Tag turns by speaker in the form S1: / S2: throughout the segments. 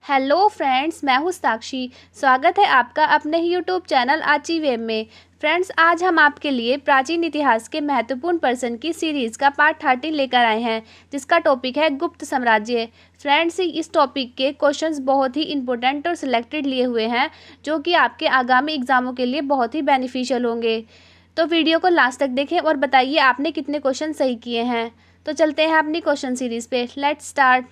S1: Hello friends, मैं हूँ साक्षी। स्वागत है आपका अपने ही यूट्यूब चैनल आची वेब में। फ्रेंड्स, आज हम आपके लिए प्राचीन इतिहास के महत्वपूर्ण पर्सन की सीरीज़ का पार्ट 13 लेकर आए हैं, जिसका टॉपिक है गुप्त साम्राज्य। फ्रेंड्स, इस टॉपिक के क्वेश्चंस बहुत ही इंपॉर्टेंट और सिलेक्टेड लिए हुए हैं, जो कि आपके आगामी एग्जामों के लिए बहुत ही बेनिफिशियल होंगे। तो वीडियो को लास्ट तक देखें और बताइए आपने कितने क्वेश्चन सही किए हैं। तो चलते हैं अपनी क्वेश्चन सीरीज़ पे। Let's start.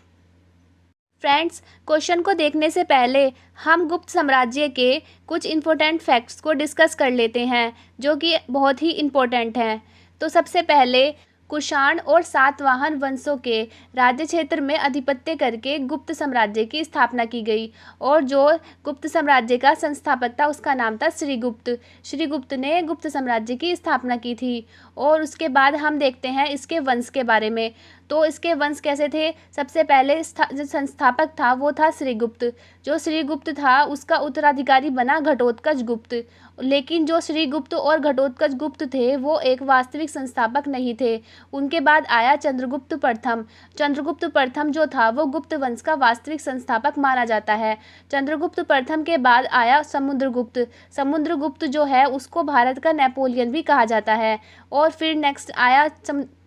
S1: फ्रेंड्स, क्वेश्चन को देखने से पहले हम गुप्त साम्राज्य के कुछ इम्पोर्टेंट फैक्ट्स को डिस्कस कर लेते हैं, जो कि बहुत ही इम्पोर्टेंट हैं। तो सबसे पहले कुषाण और सातवाहन वंशों के राज्य क्षेत्र में आधिपत्य करके गुप्त साम्राज्य की स्थापना की गई, और जो गुप्त साम्राज्य का संस्थापक था उसका नाम था श्रीगुप्त। श्रीगुप्त ने गुप्त साम्राज्य की स्थापना की थी। और उसके बाद हम देखते हैं इसके वंश के बारे में। तो इसके वंश कैसे थे? सबसे पहले जो संस्थापक था वो था श्रीगुप्त। जो श्रीगुप्त था उसका उत्तराधिकारी बना घटोत्कच गुप्त। लेकिन जो श्रीगुप्त और घटोत्कच गुप्त थे वो एक वास्तविक संस्थापक नहीं थे। उनके बाद आया चंद्रगुप्त प्रथम। चंद्रगुप्त प्रथम जो था वो गुप्त वंश का वास्तविक संस्थापक माना जाता है। चंद्रगुप्त प्रथम के बाद आया समुद्रगुप्त। समुद्रगुप्त जो है उसको भारत का नेपोलियन भी कहा जाता है। और फिर नेक्स्ट आया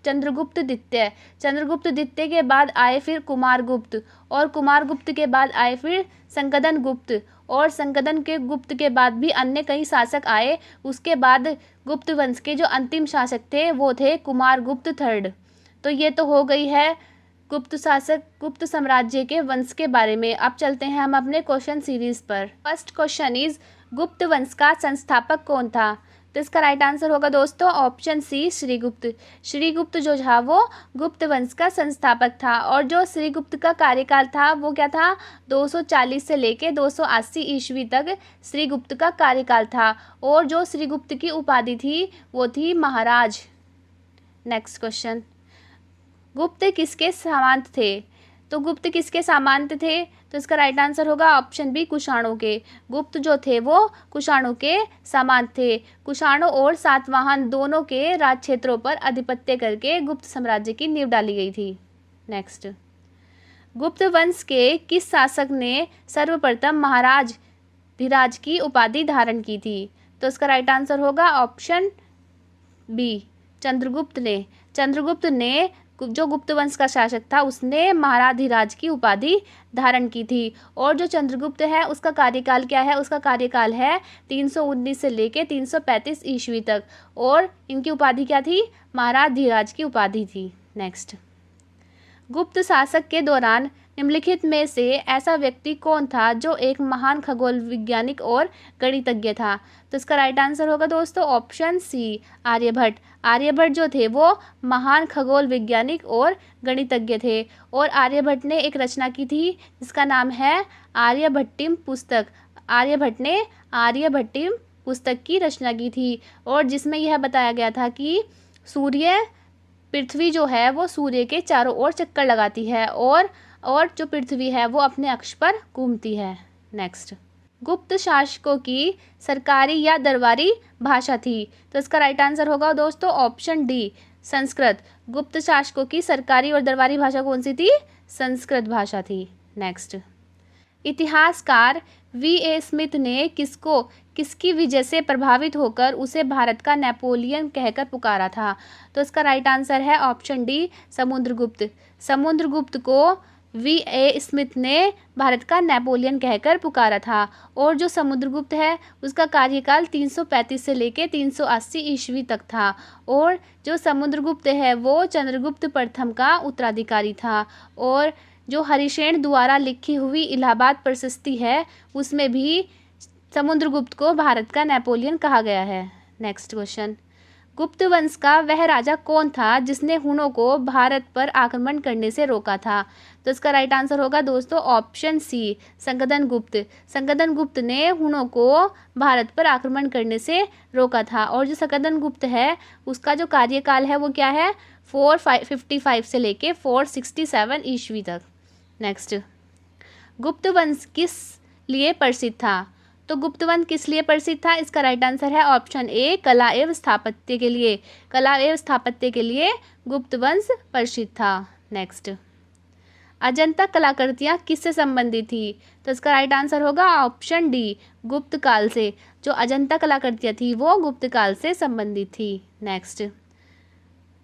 S1: चंद्रगुप्त द्वितीय। चंद्रगुप्त द्वितीय के बाद आए फिर कुमारगुप्त, और कुमारगुप्त के बाद आए फिर संकदन गुप्त, और संकदन के गुप्त के बाद भी अन्य कई शासक आए। उसके बाद गुप्त वंश के जो अंतिम शासक थे वो थे कुमारगुप्त थर्ड। तो ये तो हो गई है गुप्त शासक गुप्त साम्राज्य के वंश के बारे में। अब चलते हैं हम अपने क्वेश्चन सीरीज पर। फर्स्ट क्वेश्चन इज, गुप्त वंश का संस्थापक कौन था? तो इसका राइट आंसर होगा दोस्तों ऑप्शन सी, श्रीगुप्त। श्रीगुप्त जो था वो गुप्त वंश का संस्थापक था। और जो श्रीगुप्त का कार्यकाल था वो क्या था? 240 से लेके 280 ईस्वी तक श्रीगुप्त का कार्यकाल था। और जो श्रीगुप्त की उपाधि थी वो थी महाराज। नेक्स्ट क्वेश्चन, गुप्त किसके सामंत थे? तो गुप्त किसके सामंत थे? तो इसका राइट आंसर होगा ऑप्शन बी, कुषाणों के। गुप्त जो थे वो कुषाणों के सामंत थे। कुषाणों और सातवाहन दोनों के राज क्षेत्रों पर आधिपत्य करके गुप्त साम्राज्य की नींव डाली गई थी। नेक्स्ट, गुप्त वंश के किस शासक ने सर्वप्रथम महाराज धीराज की उपाधि धारण की थी? तो इसका राइट आंसर होगा ऑप्शन बी, चंद्रगुप्त ने। चंद्रगुप्त ने, जो गुप्त वंश का शासक था, उसने महाराधिराज की उपाधि धारण की थी। और जो चंद्रगुप्त है उसका कार्यकाल क्या है? उसका कार्यकाल है 319 से लेके 335 ईस्वी तक। और इनकी उपाधि क्या थी? महाराधिराज की उपाधि थी। नेक्स्ट, गुप्त शासक के दौरान निम्नलिखित में से ऐसा व्यक्ति कौन था जो एक महान खगोल वैज्ञानिक और गणितज्ञ था? तो इसका राइट आंसर होगा दोस्तों ऑप्शन सी, आर्यभट्ट। आर्यभट्ट जो थे वो महान खगोल वैज्ञानिक और गणितज्ञ थे। और आर्यभट्ट ने एक रचना की थी जिसका नाम है आर्यभट्टिम पुस्तक। आर्यभट्ट ने आर्यभट्टिम पुस्तक की रचना की थी, और जिसमें यह बताया गया था कि पृथ्वी जो है वो सूर्य के चारों ओर चक्कर लगाती है, और जो पृथ्वी है वो अपने अक्ष पर घूमती है। नेक्स्ट, गुप्त शासकों की सरकारी या दरबारी भाषा थी? तो इसका राइट आंसर होगा दोस्तों ऑप्शन डी, संस्कृत। गुप्त शासकों की सरकारी और दरबारी भाषा कौन सी थी? संस्कृत भाषा थी। नेक्स्ट, इतिहासकार V.A. स्मिथ ने किसकी विजय से प्रभावित होकर उसे भारत का नेपोलियन कहकर पुकारा था? तो इसका राइट आंसर है ऑप्शन डी, समुद्रगुप्त। समुद्रगुप्त को V.A. स्मिथ ने भारत का नेपोलियन कहकर पुकारा था। और जो समुद्रगुप्त है उसका कार्यकाल 335 से लेके 380 ईस्वी तक था। और जो समुद्रगुप्त है वो चंद्रगुप्त प्रथम का उत्तराधिकारी था। और जो हरिसेन द्वारा लिखी हुई इलाहाबाद प्रशस्ति है उसमें भी समुद्रगुप्त को भारत का नेपोलियन कहा गया है। नेक्स्ट क्वेश्चन, गुप्त वंश का वह राजा कौन था जिसने हुनों को भारत पर आक्रमण करने से रोका था? तो इसका राइट आंसर होगा दोस्तों ऑप्शन सी, संकदन गुप्त। संकदन गुप्त ने हुनों को भारत पर आक्रमण करने से रोका था। और जो संकदन गुप्त है उसका जो कार्यकाल है वो क्या है? 455 से लेके 467 ईस्वी तक। नेक्स्ट, गुप्त वंश किस लिए प्रसिद्ध था? तो गुप्त वंश किस लिए प्रसिद्ध था? इसका राइट आंसर है ऑप्शन ए, कला एवं स्थापत्य के लिए। कला एवं स्थापत्य के लिए गुप्त वंश प्रसिद्ध था। नेक्स्ट, अजंता कलाकृतियाँ किससे संबंधित थी? तो इसका राइट आंसर होगा ऑप्शन डी, गुप्त काल से। जो अजंता कलाकृतियाँ थी वो गुप्त काल से संबंधित थी। नेक्स्ट,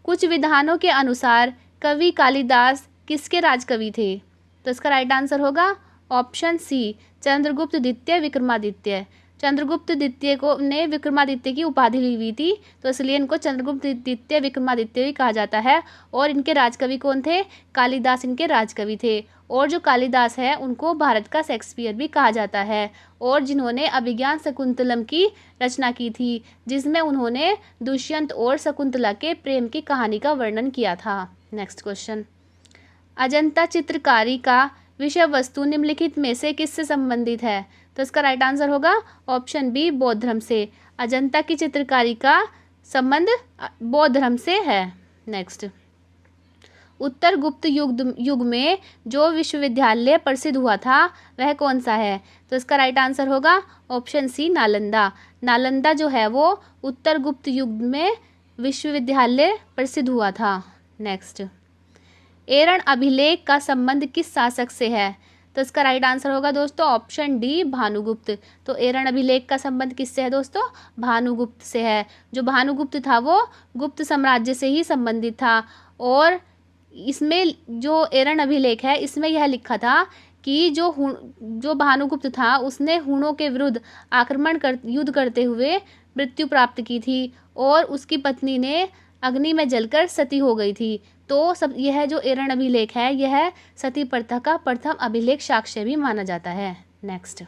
S1: कुछ विधानों के अनुसार कवि कालिदास किसके राजकवि थे? तो इसका राइट आंसर होगा ऑप्शन सी, चंद्रगुप्त द्वितीय विक्रमादित्य। चंद्रगुप्त द्वितीय को ने विक्रमादित्य की उपाधि ली हुई थी, तो इसलिए इनको चंद्रगुप्त द्वितीय विक्रमादित्य भी कहा जाता है। और इनके राजकवि कौन थे? कालिदास इनके राजकवि थे। और जो कालिदास है उनको भारत का शेक्सपियर भी कहा जाता है, और जिन्होंने अभिज्ञान शकुंतलम की रचना की थी, जिसमें उन्होंने दुष्यंत और शकुंतला के प्रेम की कहानी का वर्णन किया था। नेक्स्ट क्वेश्चन, अजंता चित्रकारी का विषय वस्तु निम्नलिखित में से किससे संबंधित है? तो इसका राइट आंसर होगा ऑप्शन बी, बौद्ध धर्म से। अजंता की चित्रकारी का संबंध बौद्ध धर्म से है। नेक्स्ट, उत्तर गुप्त युग में जो विश्वविद्यालय प्रसिद्ध हुआ था वह कौन सा है? तो इसका राइट आंसर होगा ऑप्शन सी, नालंदा। नालंदा जो है वो उत्तर गुप्त युग में विश्वविद्यालय प्रसिद्ध हुआ था। नेक्स्ट, एरन अभिलेख का संबंध किस शासक से है? तो इसका राइट आंसर होगा दोस्तों ऑप्शन डी, भानुगुप्त। तो एरन अभिलेख का संबंध किससे है दोस्तों? भानुगुप्त से है। जो भानुगुप्त था वो गुप्त साम्राज्य से ही संबंधित था। और इसमें जो एरन अभिलेख है इसमें यह लिखा था कि जो भानुगुप्त था उसने हुणों के विरुद्ध युद्ध करते हुए मृत्यु प्राप्त की थी, और उसकी पत्नी ने अग्नि में जलकर सती हो गई थी। तो यह जो एरन अभिलेख है यह सती प्रथा का प्रथम अभिलेख साक्ष्य भी माना जाता है। नेक्स्ट,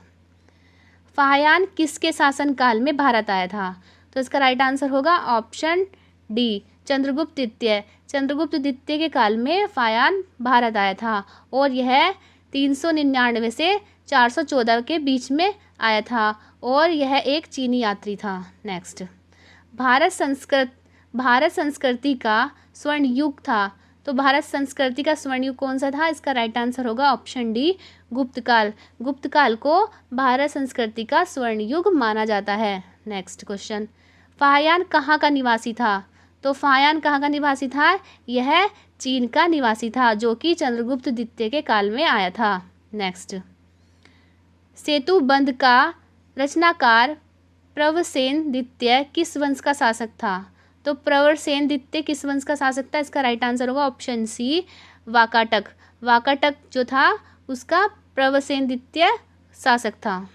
S1: फाहयान किसके शासनकाल में भारत आया था? तो इसका राइट आंसर होगा ऑप्शन डी, चंद्रगुप्त द्वितीय। चंद्रगुप्त द्वितीय के काल में फाहयान भारत आया था, और यह 399 से 414 के बीच में आया था, और यह एक चीनी यात्री था। नेक्स्ट, भारत संस्कृति का स्वर्ण युग था। तो भारत संस्कृति का स्वर्ण युग कौन सा था? इसका राइट आंसर होगा ऑप्शन डी, गुप्त काल। गुप्त काल को भारत संस्कृति का स्वर्ण युग माना जाता है। नेक्स्ट क्वेश्चन, फाहयान कहाँ का निवासी था? तो फाहयान कहाँ का निवासी था? यह चीन का निवासी था, जो कि चंद्रगुप्त द्वितीय के काल में आया था। नेक्स्ट, सेतु बंध का रचनाकार प्रवरसेन द्वितीय किस वंश का शासक था? तो प्रवरसेन द्वितीय किस वंश का शासक था? इसका राइट आंसर होगा ऑप्शन सी, वाकाटक। वाकाटक जो था उसका प्रवरसेन द्वितीय शासक था।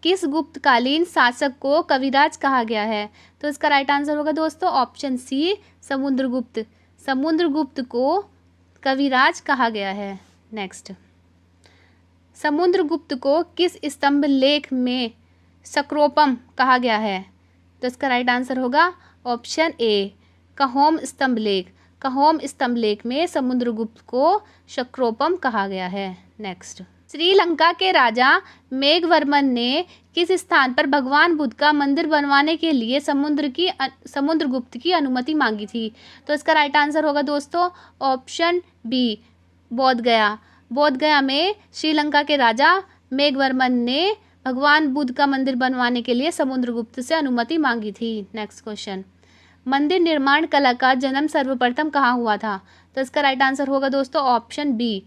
S1: किस गुप्तकालीन शासक को कविराज कहा गया है? तो इसका राइट आंसर होगा दोस्तों ऑप्शन सी, समुद्रगुप्त। समुद्रगुप्त को कविराज कहा गया है। नेक्स्ट, समुद्रगुप्त को किस स्तंभ लेख में शक्रोपम कहा गया है? तो इसका राइट आंसर होगा ऑप्शन ए, कहोम स्तंभ लेख। कहोम स्तंभ लेख में समुद्रगुप्त को शक्रोपम कहा गया है। नेक्स्ट, श्रीलंका के राजा मेघवर्मन ने किस स्थान पर भगवान बुद्ध का मंदिर बनवाने के लिए समुद्रगुप्त की अनुमति मांगी थी? तो इसका राइट आंसर होगा दोस्तों ऑप्शन बी, बोध गया। बोध गया में श्रीलंका के राजा मेघवर्मन ने भगवान बुद्ध का मंदिर बनवाने के लिए समुद्रगुप्त से अनुमति मांगी थी। नेक्स्ट क्वेश्चन, मंदिर निर्माण कला का जन्म सर्वप्रथम कहाँ हुआ था? तो इसका राइट आंसर होगा दोस्तों ऑप्शन बी,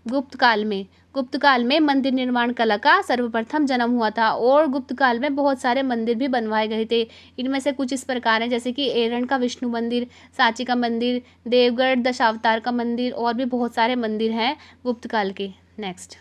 S1: गुप्त काल में। गुप्त काल में मंदिर निर्माण कला का सर्वप्रथम जन्म हुआ था, और गुप्त काल में बहुत सारे मंदिर भी बनवाए गए थे। इनमें से कुछ इस प्रकार हैं, जैसे कि एरन का विष्णु मंदिर, सांची का मंदिर, देवगढ़ दशावतार का मंदिर, और भी बहुत सारे मंदिर हैं गुप्त काल के। नेक्स्ट,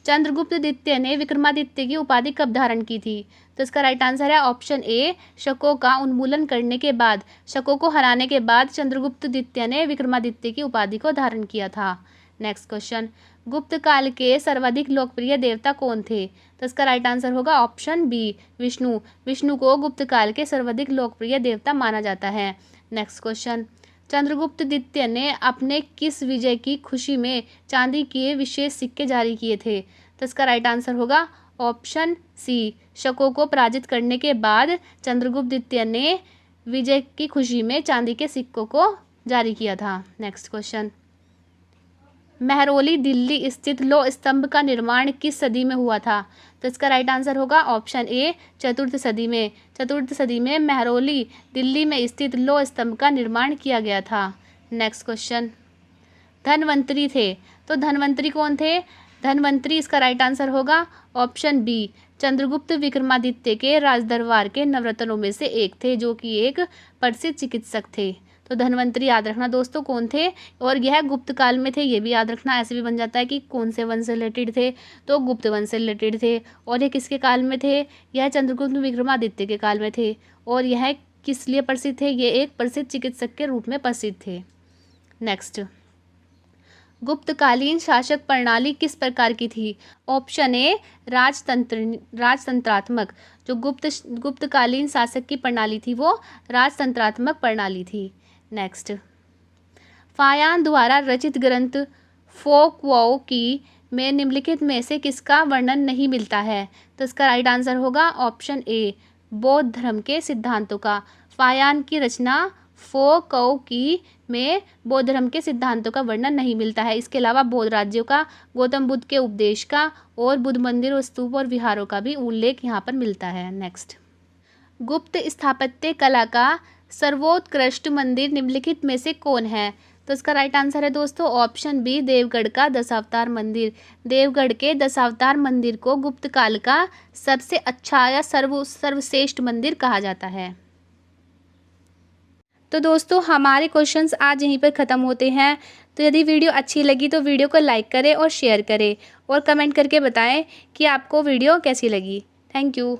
S1: चंद्रगुप्त द्वितीय ने विक्रमादित्य की उपाधि कब धारण की थी? तो इसका राइट आंसर है ऑप्शन ए, शकों का उन्मूलन करने के बाद। शकों को हराने के बाद चंद्रगुप्त द्वितीय ने विक्रमादित्य की उपाधि को धारण किया था। नेक्स्ट क्वेश्चन, गुप्त काल के सर्वाधिक लोकप्रिय देवता कौन थे? तो इसका राइट आंसर होगा ऑप्शन बी, विष्णु। विष्णु को गुप्त काल के सर्वाधिक लोकप्रिय देवता माना जाता है। नेक्स्ट क्वेश्चन, चंद्रगुप्त द्वितीय ने अपने किस विजय की खुशी में चांदी के विशेष सिक्के जारी किए थे? तो इसका राइट आंसर होगा ऑप्शन सी, शकों को पराजित करने के बाद चंद्रगुप्त द्वितीय ने विजय की खुशी में चांदी के सिक्कों को जारी किया था। नेक्स्ट क्वेश्चन, महरौली दिल्ली स्थित लौह स्तंभ का निर्माण किस सदी में हुआ था? तो इसका राइट आंसर होगा ऑप्शन ए, चतुर्थ सदी में। चतुर्थ सदी में महरौली दिल्ली में स्थित लौह स्तंभ का निर्माण किया गया था। नेक्स्ट क्वेश्चन, धन्वंतरी थे। तो धन्वंतरी कौन थे? धन्वंतरी इसका राइट आंसर होगा ऑप्शन बी, चंद्रगुप्त विक्रमादित्य के राजदरबार के नवरत्नों में से एक थे, जो कि एक प्रसिद्ध चिकित्सक थे। तो धन्वंतरी याद रखना दोस्तों कौन थे, और यह गुप्त काल में थे, ये भी याद रखना। ऐसे भी बन जाता है कि कौन से वंश से रिलेटेड थे, तो गुप्त वंश से रिलेटेड थे। और ये किसके काल में थे? यह चंद्रगुप्त विक्रमादित्य के काल में थे। और यह किस लिए प्रसिद्ध थे? ये एक प्रसिद्ध चिकित्सक के रूप में प्रसिद्ध थे। नेक्स्ट, गुप्तकालीन शासक प्रणाली किस प्रकार की थी? ऑप्शन ए, राजतंत्रात्मक। जो गुप्तकालीन शासक की प्रणाली थी वो राजतंत्रात्मक प्रणाली थी। नेक्स्ट, फायान द्वारा रचित ग्रंथ फोक वाओ की में निम्नलिखित में से किसका वर्णन नहीं मिलता है? तो इसका राइट आंसर होगा ऑप्शन ए, बौद्ध धर्म के सिद्धांतों का। फायान की रचना फो कौ की में बौद्ध धर्म के सिद्धांतों का वर्णन नहीं मिलता है। इसके अलावा बौद्ध राज्यों का, गौतम बुद्ध के उपदेश का और बुद्ध मंदिर, स्तूप और विहारों का भी उल्लेख यहाँ पर मिलता है। नेक्स्ट, गुप्त स्थापत्य कला का सर्वोत्कृष्ट मंदिर निम्नलिखित में से कौन है? तो इसका राइट आंसर है दोस्तों ऑप्शन बी, देवगढ़ का दशावतार मंदिर। देवगढ़ के दशावतार मंदिर को गुप्त काल का सबसे अच्छा या सर्वश्रेष्ठ मंदिर कहा जाता है। तो दोस्तों हमारे क्वेश्चंस आज यहीं पर ख़त्म होते हैं। तो यदि वीडियो अच्छी लगी तो वीडियो को लाइक करें और शेयर करें, और कमेंट करके बताएं कि आपको वीडियो कैसी लगी। Thank you.